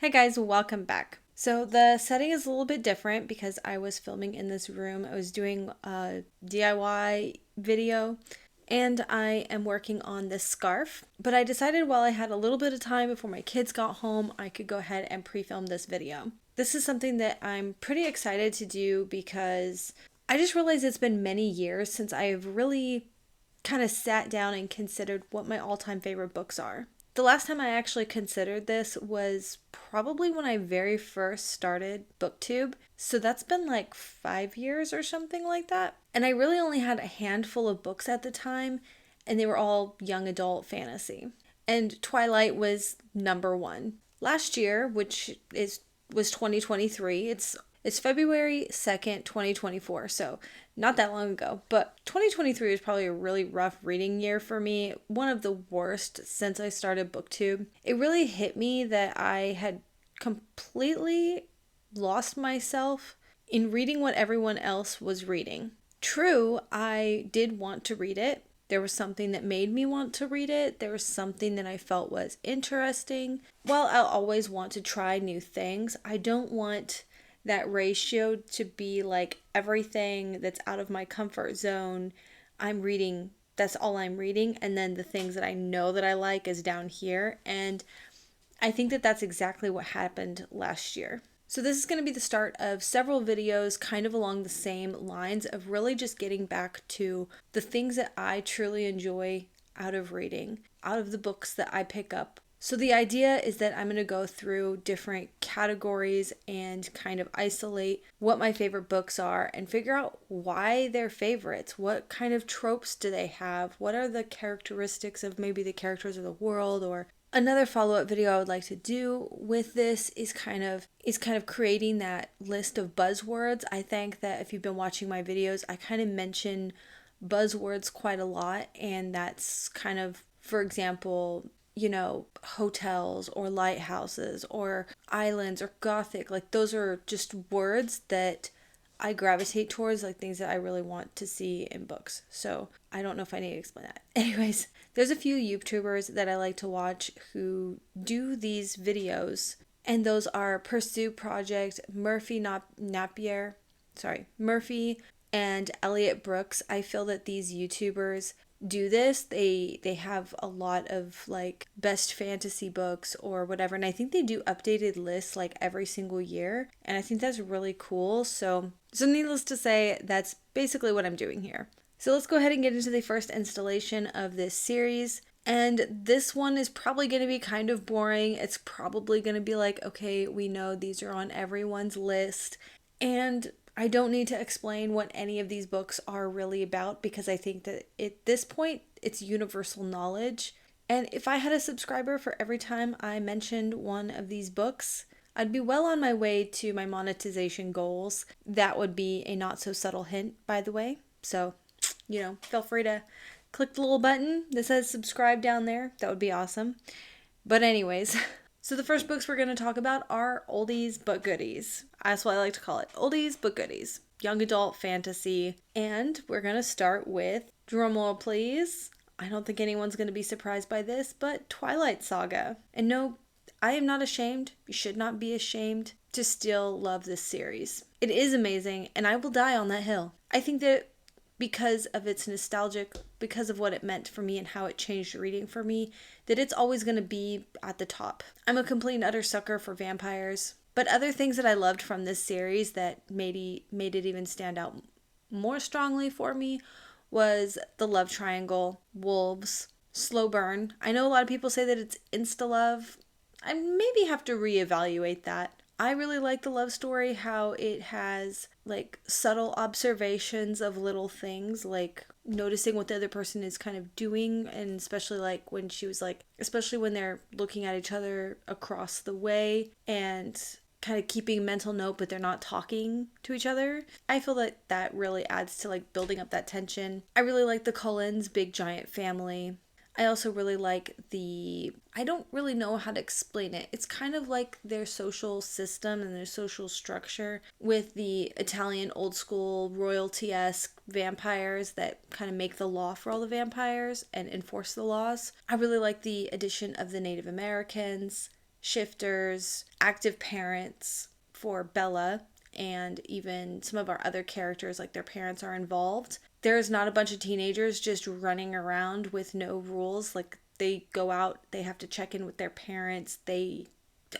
Hi guys, welcome back. So the setting is a little bit different because I was filming in this room. I was doing a DIY video and I am working on this scarf. But I decided while I had a little bit of time before my kids got home, I could go ahead and pre-film this video. This is something that I'm pretty excited to do because I just realized it's been many years since I've really kind of sat down and considered what my all-time favorite books are. The last time I actually considered this was probably when I very first started booktube. So that's been like 5 years or something like that. And I really only had a handful of books at the time, and they were all young adult fantasy. And Twilight was number one. Last year, was 2023, it's February 2nd, 2024, so not that long ago. But 2023 was probably a really rough reading year for me, one of the worst since I started booktube. It really hit me that I had completely lost myself in reading what everyone else was reading. True, I did want to read it. There was something that made me want to read it. There was something that I felt was interesting. While I'll always want to try new things, I don't want that ratio to be like everything that's out of my comfort zone I'm reading, that's all I'm reading, and then the things that I know that I like is down here. And I think that that's exactly what happened last year. So this is going to be the start of several videos kind of along the same lines of really just getting back to the things that I truly enjoy out of reading, out of the books that I pick up. So the idea is that I'm going to go through different categories and kind of isolate what my favorite books are and figure out why they're favorites. What kind of tropes do they have? What are the characteristics of maybe the characters of the world? Or another follow-up video I would like to do with this is kind of creating that list of buzzwords. I think that if you've been watching my videos, I kind of mention buzzwords quite a lot, and that's kind of, for example, hotels or lighthouses or islands or gothic. Like, those are just words that I gravitate towards, like things that I really want to see in books. So I don't know if I need to explain that. Anyways, there's a few YouTubers that I like to watch who do these videos, and those are Pursuit Project, Murphy and Elliot Brooks. I feel that these YouTubers do this. They have a lot of like best fantasy books or whatever, and I think they do updated lists like every single year, and I think that's really cool. So needless to say, that's basically what I'm doing here. So let's go ahead and get into the first installation of this series. And this one is probably going to be kind of boring. It's probably going to be like, okay, we know these are on everyone's list, and I don't need to explain what any of these books are really about because I think that at this point, it's universal knowledge. And if I had a subscriber for every time I mentioned one of these books, I'd be well on my way to my monetization goals. That would be a not so subtle hint, by the way. So, feel free to click the little button that says subscribe down there. That would be awesome. But anyways, so the first books we're going to talk about are oldies but goodies. That's what I like to call it. Oldies but goodies. Young adult fantasy. And we're going to start with, drumroll please, I don't think anyone's going to be surprised by this, but Twilight Saga. And no, I am not ashamed. You should not be ashamed to still love this series. It is amazing, and I will die on that hill. I think that because of its nostalgic, because of what it meant for me and how it changed reading for me, that it's always going to be at the top. I'm a complete and utter sucker for vampires, but other things that I loved from this series that made it even stand out more strongly for me was the love triangle, wolves, slow burn. I know a lot of people say that it's insta-love. I maybe have to reevaluate that. I really like the love story, how it has like subtle observations of little things, like noticing what the other person is kind of doing, and especially like when she was like, especially when they're looking at each other across the way and kind of keeping mental note, but they're not talking to each other. I feel that that really adds to like building up that tension. I really like the Cullens' big giant family. I also really like I don't really know how to explain it. It's kind of like their social system and their social structure with the Italian old school royalty-esque vampires that kind of make the law for all the vampires and enforce the laws. I really like the addition of the Native Americans. shifters, active parents for Bella, and even some of our other characters, like their parents are involved. There's not a bunch of teenagers just running around with no rules. Like they go out, they have to check in with their parents, they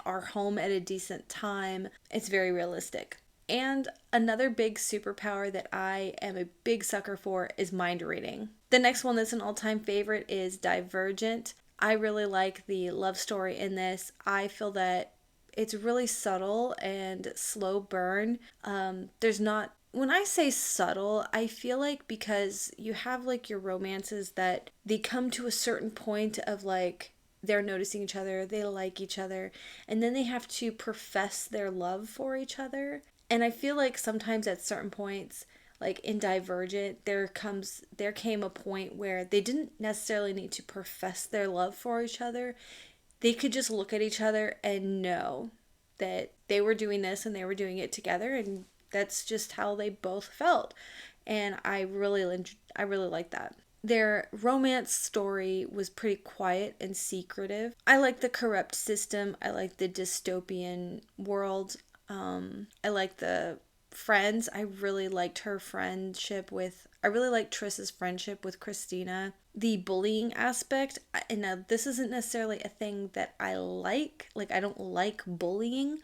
are home at a decent time. It's very realistic. And another big superpower that I am a big sucker for is mind reading. The next one that's an all time favorite is Divergent. I really like the love story in this. I feel that it's really subtle and slow burn. There's not, when I say subtle, I feel like because you have like your romances that they come to a certain point of like, they're noticing each other, they like each other, and then they have to profess their love for each other. And I feel like sometimes at certain points, like in Divergent, there came a point where they didn't necessarily need to profess their love for each other. They could just look at each other and know that they were doing this and they were doing it together, and that's just how they both felt. And I really like that. Their romance story was pretty quiet and secretive. I like the corrupt system. I like the dystopian world. I like the friends. I really liked her friendship with, I really liked Triss's friendship with Christina. The bullying aspect, and now this isn't necessarily a thing that I like. Like, I don't like bullying,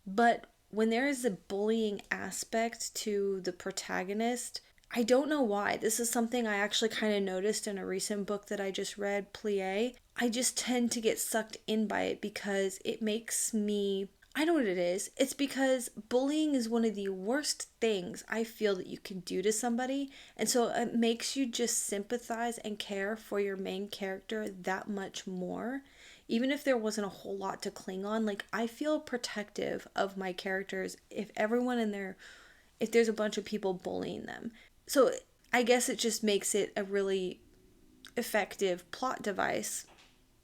but when there is a bullying aspect to the protagonist, I don't know why. This is something I actually kind of noticed in a recent book that I just read, Plie. I just tend to get sucked in by it because it makes me, I know what it is. It's because bullying is one of the worst things I feel that you can do to somebody. And so it makes you just sympathize and care for your main character that much more. Even if there wasn't a whole lot to cling on, like I feel protective of my characters if there's a bunch of people bullying them. So I guess it just makes it a really effective plot device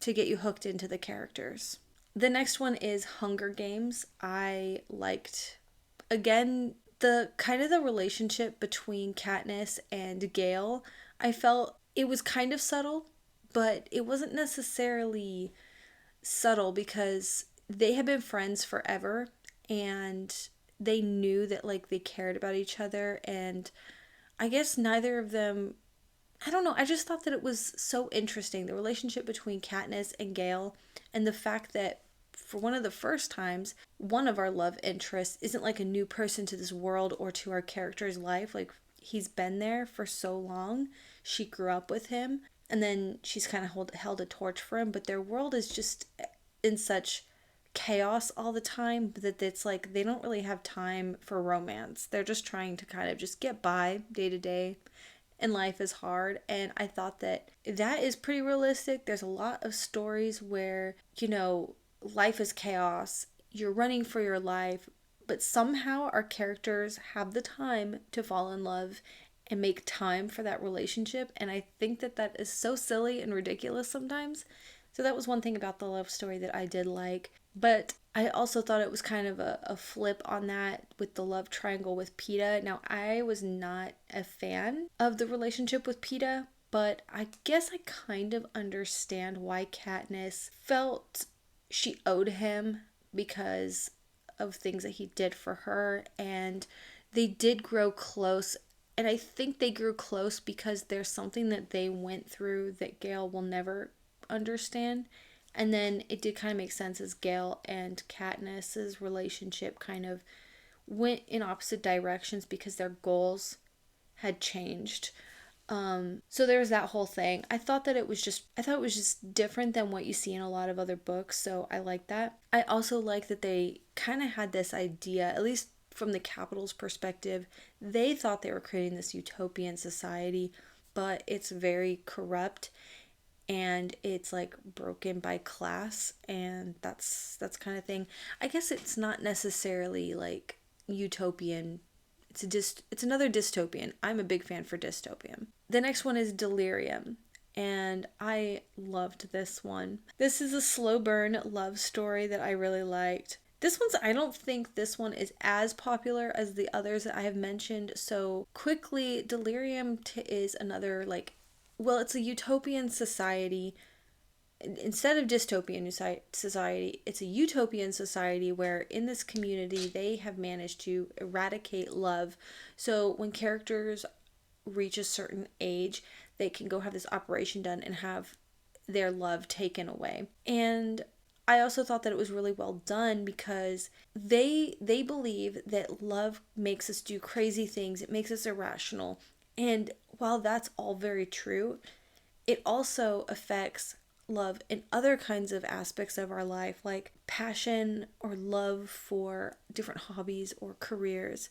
to get you hooked into the characters. The next one is Hunger Games. I liked, again, the kind of the relationship between Katniss and Gale. I felt it was kind of subtle, but it wasn't necessarily subtle because they had been friends forever and they knew that like they cared about each other, and I guess neither of them, I don't know, I just thought that it was so interesting, the relationship between Katniss and Gale, and the fact that for one of the first times, one of our love interests isn't like a new person to this world or to our character's life. Like, he's been there for so long. She grew up with him, and then she's kind of held a torch for him, but their world is just in such chaos all the time that it's like they don't really have time for romance. They're just trying to kind of just get by day to day, and life is hard. And I thought that that is pretty realistic. There's a lot of stories where, life is chaos, you're running for your life, but somehow our characters have the time to fall in love and make time for that relationship. And I think that that is so silly and ridiculous sometimes. So that was one thing about the love story that I did like. But I also thought it was kind of a flip on that with the love triangle with Peeta. Now, I was not a fan of the relationship with Peeta, but I guess I kind of understand why Katniss felt she owed him because of things that he did for her, and they did grow close. And I think they grew close because there's something that they went through that Gale will never understand. And then it did kind of make sense as Gale and Katniss's relationship kind of went in opposite directions because their goals had changed. So there was that whole thing. I thought it was just different than what you see in a lot of other books, so I like that. I also like that they kind of had this idea, at least from the Capitol's perspective, they thought they were creating this utopian society, but it's very corrupt and it's like broken by class, and that's kind of thing. I guess it's not necessarily like utopian. It's another dystopian. I'm a big fan for dystopian. The next one is Delirium, and I loved this one. This is a slow burn love story that I really liked. I don't think this one is as popular as the others that I have mentioned. So quickly, Delirium is another it's a utopian society, instead of dystopian society, it's a utopian society where in this community they have managed to eradicate love. So when characters reach a certain age, they can go have this operation done and have their love taken away. And I also thought that it was really well done because they believe that love makes us do crazy things. It makes us irrational. And while that's all very true, it also affects love in other kinds of aspects of our life, like passion or love for different hobbies or careers,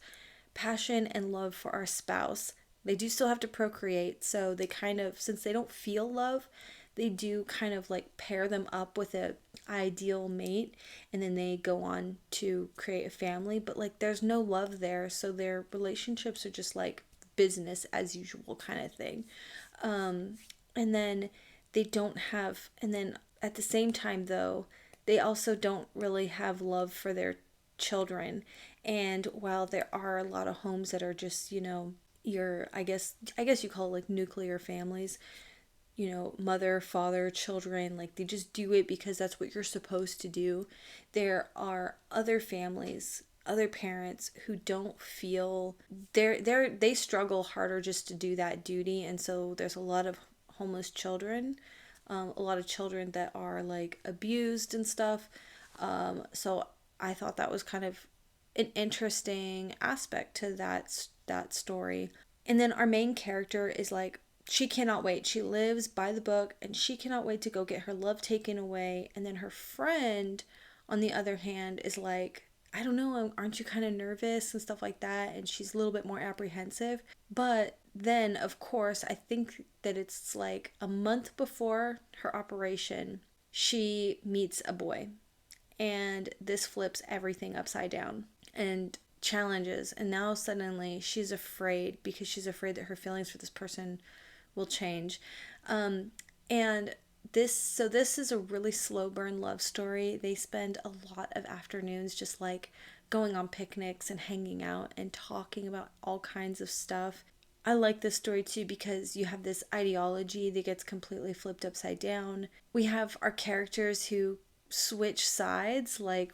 passion and love for our spouse. They do still have to procreate, so they kind of, since they don't feel love, they do kind of like pair them up with a ideal mate, and then they go on to create a family, but like there's no love there, so their relationships are just like business as usual kind of thing. And then they don't have, and then at the same time though, they also don't really have love for their children. And while there are a lot of homes that are just, your, I guess you call it like nuclear families, mother, father, children, like they just do it because that's what you're supposed to do. There are other families, other parents who don't feel they struggle harder just to do that duty, and so there's a lot of homeless children, a lot of children that are like abused and stuff. So I thought that was kind of an interesting aspect to that story. And then our main character is like, she cannot wait. She lives by the book and she cannot wait to go get her love taken away. And then her friend, on the other hand, is like, I don't know, aren't you kind of nervous and stuff like that? And she's a little bit more apprehensive. But then, of course, I think that it's like a month before her operation, she meets a boy. And this flips everything upside down and challenges. And now suddenly she's afraid because she's afraid that her feelings for this person will change. And this is a really slow burn love story. They spend a lot of afternoons just like going on picnics and hanging out and talking about all kinds of stuff. I like this story too because you have this ideology that gets completely flipped upside down. We have our characters who switch sides, like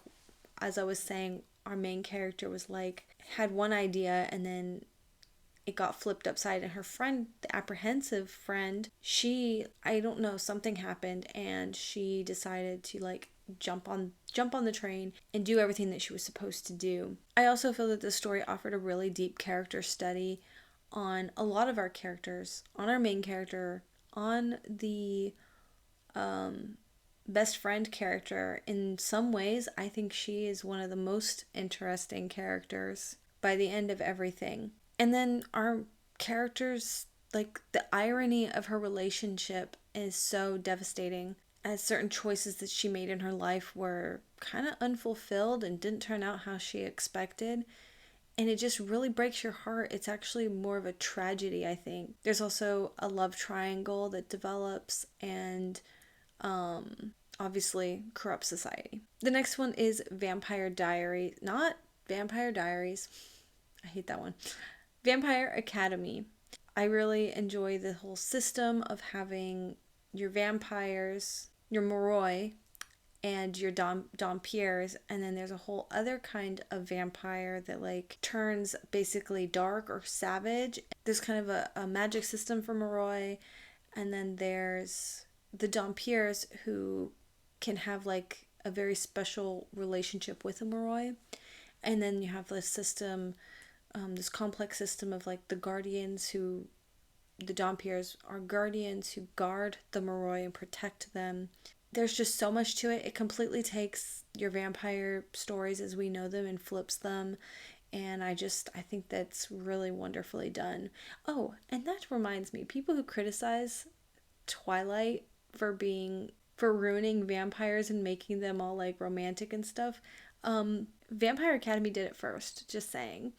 as I was saying, our main character was like had one idea and then it got flipped upside, and her friend, the apprehensive friend, she, I don't know, something happened and she decided to like jump on the train and do everything that she was supposed to do. I also feel that this story offered a really deep character study on a lot of our characters, on our main character, on the best friend character. In some ways, I think she is one of the most interesting characters by the end of everything. And then our characters, like the irony of her relationship is so devastating, as certain choices that she made in her life were kind of unfulfilled and didn't turn out how she expected. And it just really breaks your heart. It's actually more of a tragedy, I think. There's also a love triangle that develops and obviously corrupt society. The next one is Vampire Diary. Not Vampire Diaries. I hate that one. Vampire Academy. I really enjoy the whole system of having your vampires, your Moroi, and your Dompiers, and then there's a whole other kind of vampire that like turns basically dark or savage. There's kind of a magic system for Moroi, and then there's the Dompiers who can have like a very special relationship with a Moroi, and then you have this system, this complex system of like the guardians who, the Dompiers are guardians who guard the Moroi and protect them. There's just so much to it. It completely takes your vampire stories as we know them and flips them. And I think that's really wonderfully done. Oh, and that reminds me, people who criticize Twilight for ruining vampires and making them all like romantic and stuff. Vampire Academy did it first, just saying.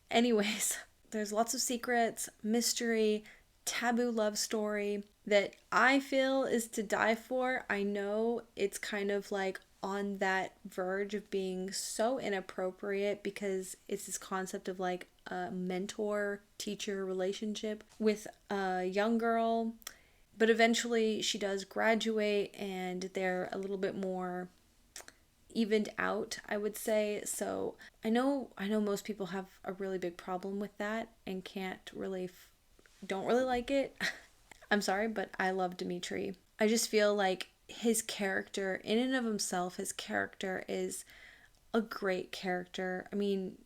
Anyways, there's lots of secrets, mystery, taboo love story that I feel is to die for. I know it's kind of like on that verge of being so inappropriate because it's this concept of like a mentor teacher relationship with a young girl But eventually she does graduate and they're a little bit more evened out, I would say. So I know most people have a really big problem with that and don't really like it. I'm sorry, but I love Dimitri. I just feel like his character, in and of himself, his character is a great character. I mean,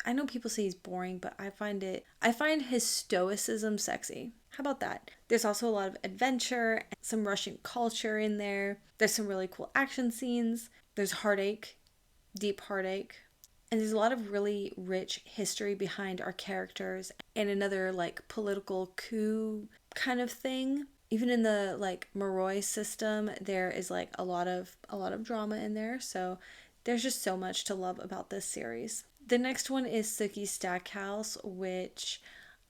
I know people say he's boring, but I find his stoicism sexy. How about that? There's also a lot of adventure, some Russian culture in there. There's some really cool action scenes. There's heartache, deep heartache. And there's a lot of really rich history behind our characters and another like political coup kind of thing. Even in the like Moroi system, there is like a lot of drama in there. So there's just so much to love about this series. The next one is Sookie Stackhouse, which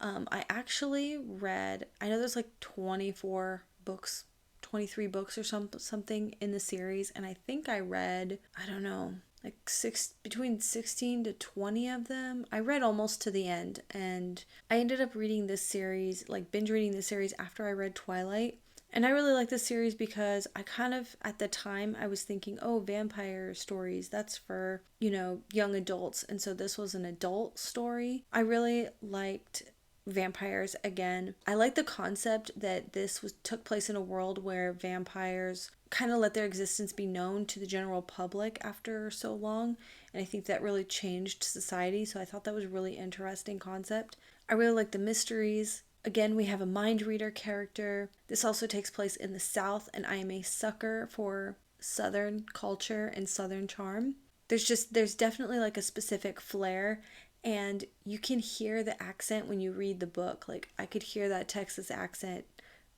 I actually read. I know there's like 24 books, 23 books or something in the series, and I think I read, I don't know, like between 16 to 20 of them. I read almost to the end, and I ended up reading this series, like binge reading this series after I read Twilight. And I really like this series because I kind of, at the time, I was thinking, oh, vampire stories, that's for, young adults. And so this was an adult story. I really liked vampires again. I like the concept that took place in a world where vampires kind of let their existence be known to the general public after so long, and I think that really changed society. So I thought that was a really interesting concept. I really like the mysteries. Again, we have a mind reader character. This also takes place in the South, and I am a sucker for Southern culture and Southern charm. There's definitely like a specific flair, and you can hear the accent when you read the book. Like I could hear that Texas accent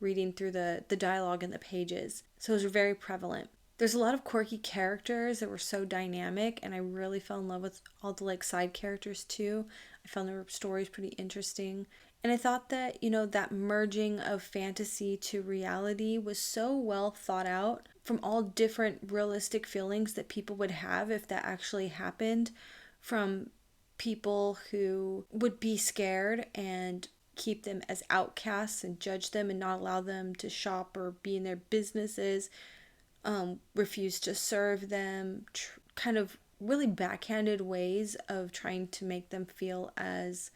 reading through the dialogue in the pages. So it was very prevalent. There's a lot of quirky characters that were so dynamic, and I really fell in love with all the like side characters too. I found their stories pretty interesting. And I thought that, that merging of fantasy to reality was so well thought out from all different realistic feelings that people would have if that actually happened, from people who would be scared and keep them as outcasts and judge them and not allow them to shop or be in their businesses, refuse to serve them, kind of really backhanded ways of trying to make them feel as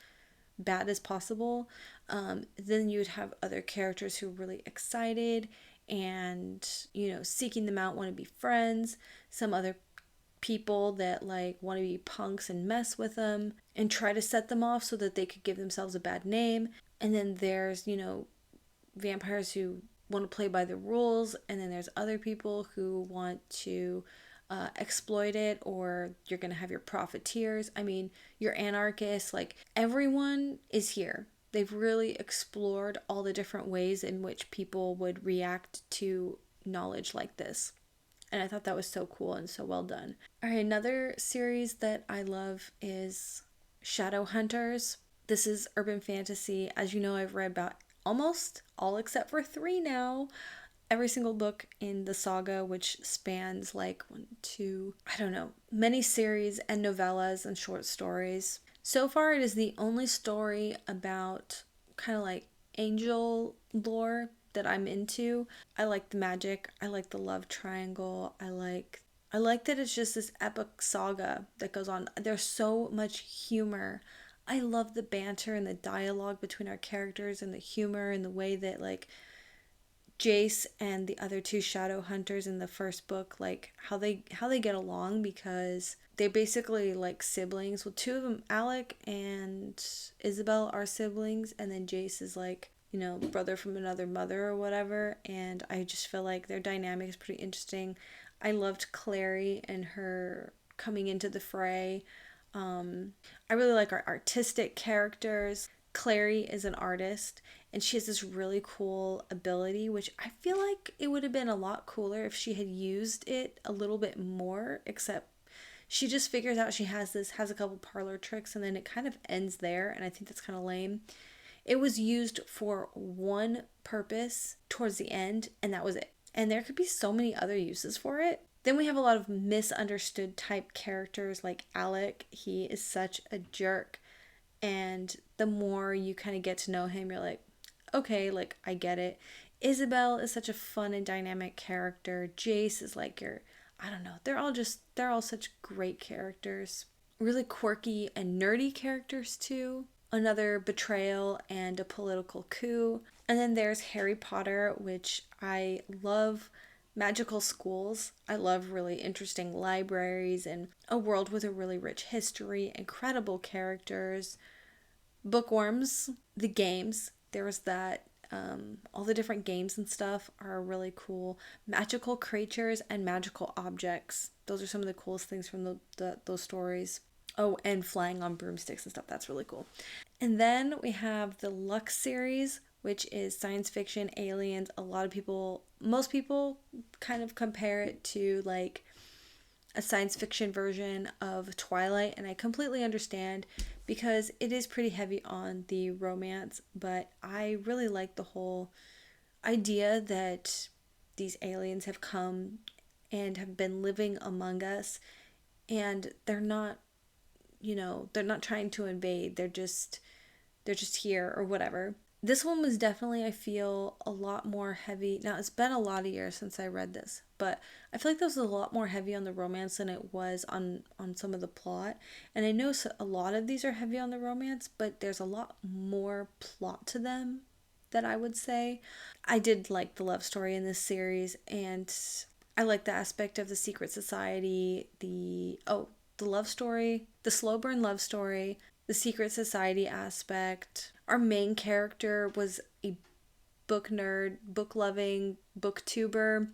bad as possible. Then you would have other characters who are really excited and, seeking them out, want to be friends. Some other people that like want to be punks and mess with them and try to set them off so that they could give themselves a bad name. And then there's, vampires who want to play by the rules, and then there's other people who want to exploit it, or you're going to have your profiteers. I mean, your anarchists, like everyone is here. They've really explored all the different ways in which people would react to knowledge like this. And I thought that was so cool and so well done. All right, another series that I love is Shadowhunters. This is urban fantasy. As you know, I've read about almost all except for 3 now. Every single book in the saga, which spans like I don't know, many series and novellas and short stories. So far, it is the only story about kind of like angel lore that I'm into. I like the magic. I like the love triangle. I like that it's just this epic saga that goes on. There's so much humor. I love the banter and the dialogue between our characters and the humor and the way that like Jace and the other 2 shadow hunters in the first book, like how they get along, because they're basically like siblings. Well, 2 of them, Alec and Isabel, are siblings, and then Jace is like, brother from another mother or whatever. And I just feel like their dynamic is pretty interesting. I loved Clary and her coming into the fray. I really like our artistic characters. Clary is an artist, and she has this really cool ability, which I feel like it would have been a lot cooler if she had used it a little bit more, except she just figures out she has a couple parlor tricks, and then it kind of ends there, and I think that's kind of lame. It was used for one purpose towards the end, and that was it. And there could be so many other uses for it. Then we have a lot of misunderstood type characters like Alec. He is such a jerk. And the more you kind of get to know him, you're like, okay, like I get it. Isabel is such a fun and dynamic character. Jace is like your, I don't know, they're all such great characters. Really quirky and nerdy characters too. Another betrayal and a political coup. And then there's Harry Potter, which I love magical schools. I love really interesting libraries and a world with a really rich history, incredible characters, bookworms, the games. There was that. All the different games and stuff are really cool. Magical creatures and magical objects. Those are some of the coolest things from those stories. Oh, and flying on broomsticks and stuff. That's really cool. And then we have the Lux series, which is science fiction, aliens. A lot of people, most people kind of compare it to like a science fiction version of Twilight, and I completely understand because it is pretty heavy on the romance, but I really like the whole idea that these aliens have come and have been living among us, and they're not, they're not trying to invade. They're just here or whatever. This one was definitely, I feel, a lot more heavy. Now, it's been a lot of years since I read this, but I feel like this was a lot more heavy on the romance than it was on some of the plot. And I know a lot of these are heavy on the romance, but there's a lot more plot to them that I would say. I did like the love story in this series, and I like the aspect of the secret society, the love story, the slow burn love story, the secret society aspect. Our main character was a book nerd, book loving, booktuber.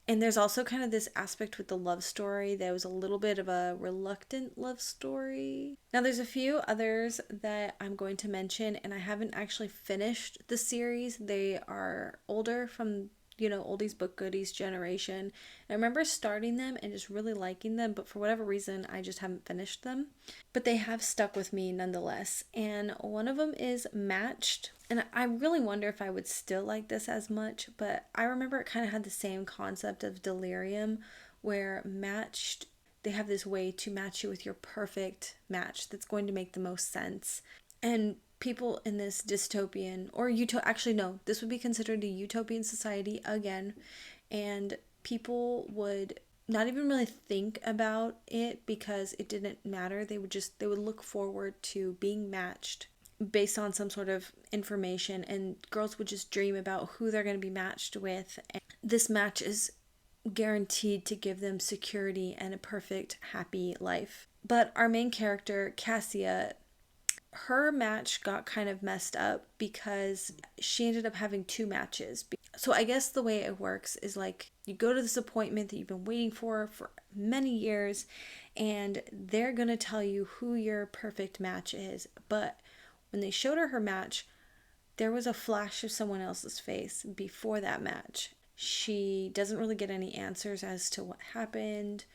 And there's also kind of this aspect with the love story that was a little bit of a reluctant love story. Now, there's a few others that I'm going to mention, and I haven't actually finished the series. They are older from, Oldies Book Goodies generation. I remember starting them and just really liking them, but for whatever reason, I just haven't finished them. But they have stuck with me nonetheless. And one of them is Matched. And I really wonder if I would still like this as much, but I remember it kind of had the same concept of Delirium, where Matched, they have this way to match you with your perfect match that's going to make the most sense. And people in this dystopian or actually no, this would be considered a utopian society again, and people would not even really think about it because it didn't matter. They would look forward to being matched based on some sort of information, and girls would just dream about who they're going to be matched with, and this match is guaranteed to give them security and a perfect happy life. But our main character, Cassia, her match got kind of messed up because she ended up having two matches. So I guess the way it works is like you go to this appointment that you've been waiting for many years, and they're going to tell you who your perfect match is. But when they showed her match, there was a flash of someone else's face before that match. She doesn't really get any answers as to what happened.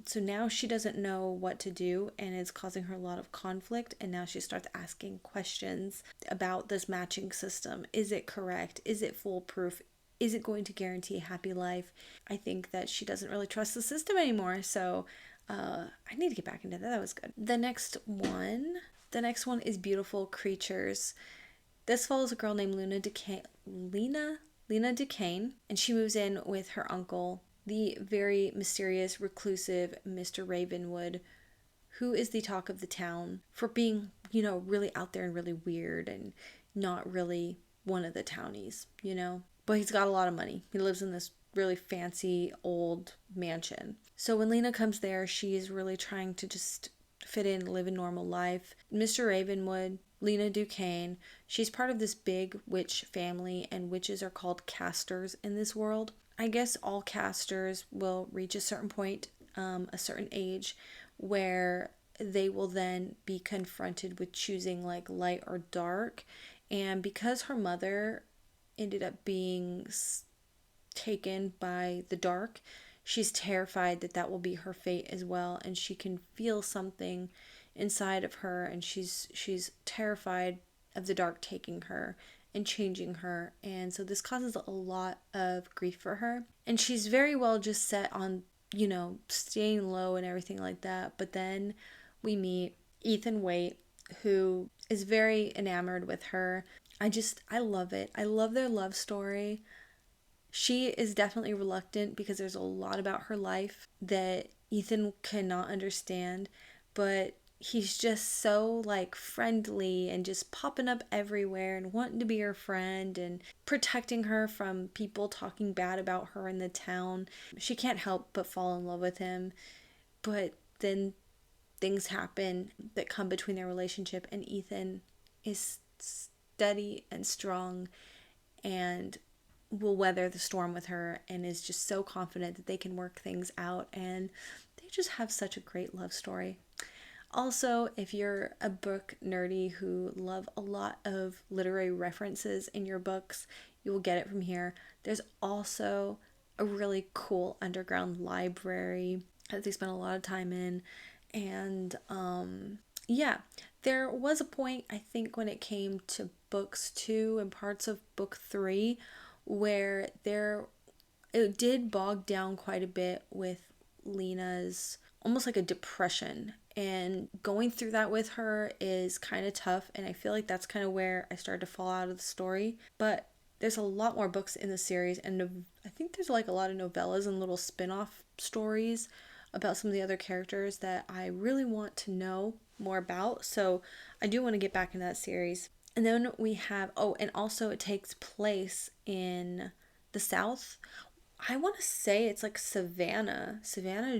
So now she doesn't know what to do, and it's causing her a lot of conflict. And now she starts asking questions about this matching system. Is it correct? Is it foolproof? Is it going to guarantee a happy life? I think that she doesn't really trust the system anymore. So I need to get back into that. That was good. The next one is Beautiful Creatures. This follows a girl named Lena Duquesne, and she moves in with her uncle, the very mysterious, reclusive Mr. Ravenwood, who is the talk of the town for being, really out there and really weird and not really one of the townies. But he's got a lot of money. He lives in this really fancy old mansion. So when Lena comes there, she is really trying to just fit in, live a normal life. Mr. Ravenwood, Lena Duquesne, she's part of this big witch family, and witches are called casters in this world. I guess all casters will reach a certain point, a certain age, where they will then be confronted with choosing like light or dark. And because her mother ended up being taken by the dark, she's terrified that that will be her fate as well, and she can feel something inside of her, and she's terrified of the dark taking her and changing her. And so this causes a lot of grief for her, and she's very well just set on staying low and everything like that. But then we meet Ethan Waite, who is very enamored with her. I love it. I love their love story. She is definitely reluctant because there's a lot about her life that Ethan cannot understand, but he's just so like friendly and just popping up everywhere and wanting to be her friend and protecting her from people talking bad about her in the town. She can't help but fall in love with him, but then things happen that come between their relationship, and Ethan is steady and strong and will weather the storm with her and is just so confident that they can work things out, and they just have such a great love story. Also, if you're a book nerdy who love a lot of literary references in your books, you will get it from here. There's also a really cool underground library that they spent a lot of time in. And yeah, there was a point, I think, when it came to books 2 and parts of book 3 where it did bog down quite a bit with Lena's almost like a depression. And going through that with her is kind of tough. And I feel like that's kind of where I started to fall out of the story. But there's a lot more books in the series. And I think there's like a lot of novellas and little spin off stories about some of the other characters that I really want to know more about. So I do want to get back into that series. And then we have, oh, and also it takes place in the South. I want to say it's like Savannah,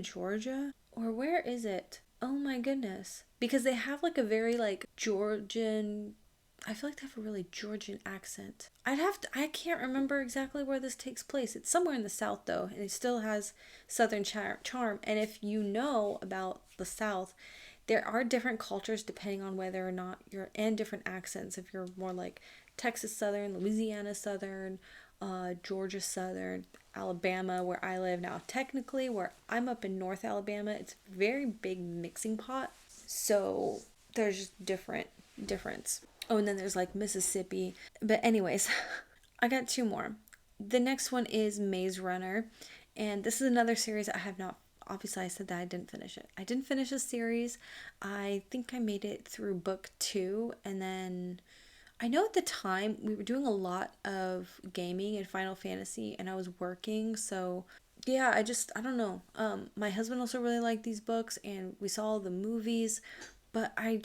Georgia, or where is it? Oh my goodness. Because they have like a very like Georgian, I feel like they have a really Georgian accent. I can't remember exactly where this takes place. It's somewhere in the South though, and it still has Southern charm. And if you know about the South, there are different cultures depending on whether or not you're in different accents. If you're more like Texas Southern, Louisiana Southern, Georgia Southern, Alabama, where I live now. Technically, where I'm up in North Alabama, it's a very big mixing pot. So there's just difference. Oh, and then there's like Mississippi. But anyways, I got 2 more. The next one is Maze Runner, and this is another series I have not. Obviously, I said that I didn't finish it. I didn't finish the series. I think I made it through book 2, and then I know at the time we were doing a lot of gaming in Final Fantasy and I was working, so yeah, I don't know. My husband also really liked these books and we saw the movies, but I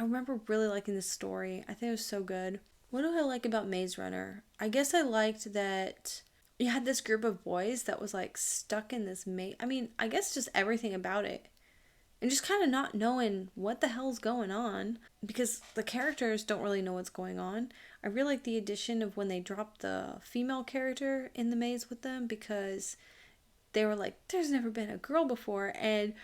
remember really liking the story. I think it was so good. What do I like about Maze Runner? I guess I liked that you had this group of boys that was like stuck in this maze. I mean, I guess just everything about it and just kind of not knowing what the hell's going on because the characters don't really know what's going on. I really like the addition of when they dropped the female character in the maze with them because they were like, there's never been a girl before. And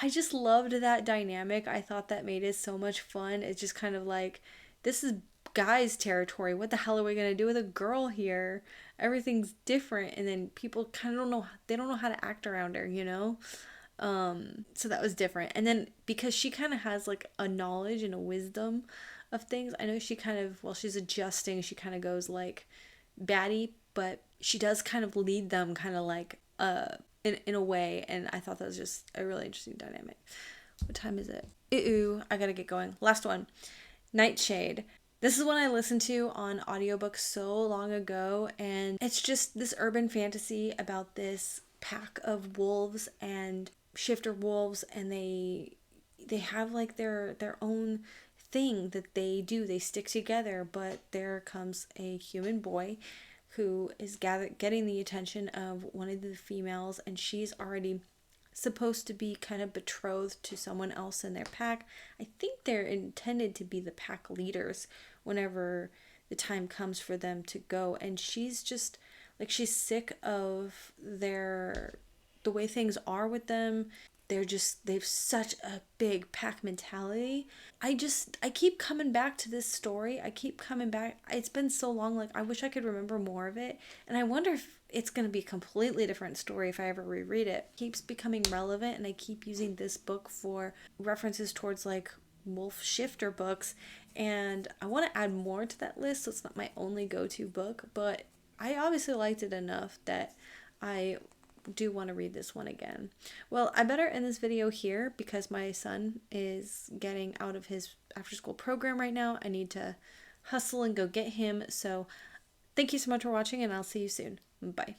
I just loved that dynamic. I thought that made it so much fun. It's just kind of like, this is guys' territory. What the hell are we going to do with a girl here? Everything's different. And then people kind of don't know, they don't know how to act around her, you know? So that was different. And then because she kind of has like a knowledge and a wisdom of things, I know she kind of, while she's adjusting, she kind of goes like batty, but she does kind of lead them kind of like in a way, and I thought that was just a really interesting dynamic. What time is it? Ooh, I gotta get going. Last one. Nightshade. This is one I listened to on audiobook so long ago, and it's just this urban fantasy about this pack of wolves and shifter wolves, and they have like their own thing that they do. They stick together, but there comes a human boy who is getting the attention of one of the females, and she's already supposed to be kind of betrothed to someone else in their pack. I think they're intended to be the pack leaders whenever the time comes for them to go, and she's just like, she's sick of the way things are with them. They've such a big pack mentality. I keep coming back to this story. I keep coming back. It's been so long, like I wish I could remember more of it. And I wonder if it's going to be a completely different story if I ever reread it. It keeps becoming relevant, and I keep using this book for references towards like wolf shifter books, and I want to add more to that list, so it's not my only go-to book, but I obviously liked it enough that I do want to read this one again. Well, I better end this video here because my son is getting out of his after school program right now. I need to hustle and go get him. So thank you so much for watching, and I'll see you soon. Bye.